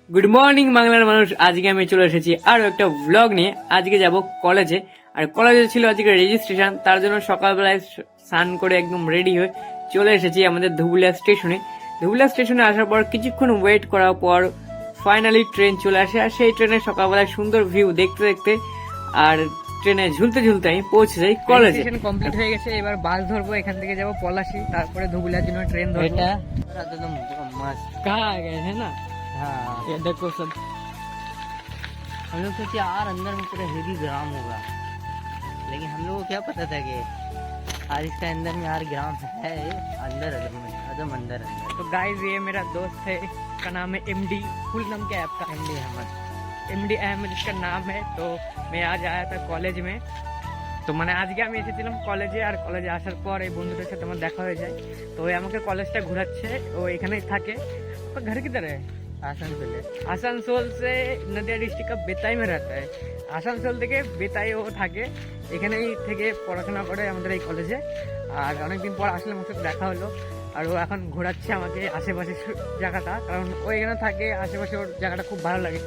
Good morning বাংলার মানুষ। আজকে আমি চলে এসেছি আরো একটা ব্লগ নিয়ে। আজকে যাব কলেজে, আর কলেজে ছিল আজকে রেজিস্ট্রেশন। তার জন্য সকালবেলায় স্নান করে একদম রেডি হয়ে চলে এসেছি আমাদের ধুবুলিয়া স্টেশনে। ধুবুলিয়া স্টেশনে আসার পর কিছুক্ষণ ওয়েট করার পর ফাইনালি ট্রেন চলে আসে। আর সেই ট্রেনে সকালবেলায় সুন্দর ভিউ দেখতে দেখতে আর ট্রেনে ঝুলতে ঝুলতে আমি পৌঁছে যাই কলেজে। কমপ্লিট হয়ে গেছে, এবার বাস ধরবো, এখান থেকে যাবো পলাশি, তারপরে ধুবুলিয়ার জন্য ট্রেন ধরবো। बेटा एकदम मस्त। कहाँ आ गए हैं ना, हाँ, ये देखो सब। हम लोग सोचे यार अंदर में पूरा हेवी ग्राम होगा, लेकिन हम लोग को क्या पता था कि आज इसका अंदर में यार ग्राम है अंदर एकदम एकदम अंदर अंदर। तो गाइस ये मेरा दोस्त है, इसका नाम है एमडी। फुल नाम क्या है आपका? एमडी अहमद। एमडी अहमद इसका नाम है। तो मैं आज आया था कॉलेज में, তো মানে আজকে আমি এসেছিলাম কলেজে। আর কলেজে আসার পর এই বন্ধুদের সাথে আমার দেখা হয়ে যায়। তো ওই আমাকে কলেজটা ঘোরাচ্ছে, ও এখানেই থাকে। ওর ঘর किधर है? आसनसोल है। আসানসোল সে নদিয়া ডিস্ট্রিক্ট का বেতাই में रहता है। আসানসোল থেকে বেতাই ও থাকে, এখানেই থেকে পড়াশোনা করে আমাদের এই কলেজে। আর অনেকদিন পর আসলে ওর সাথে দেখা হলো। আর ও এখন ঘোরাচ্ছে আমাকে আশেপাশে জায়গাটা, কারণ ও এখানে থাকে আশেপাশে, ওর জায়গাটা খুব ভালো লাগে।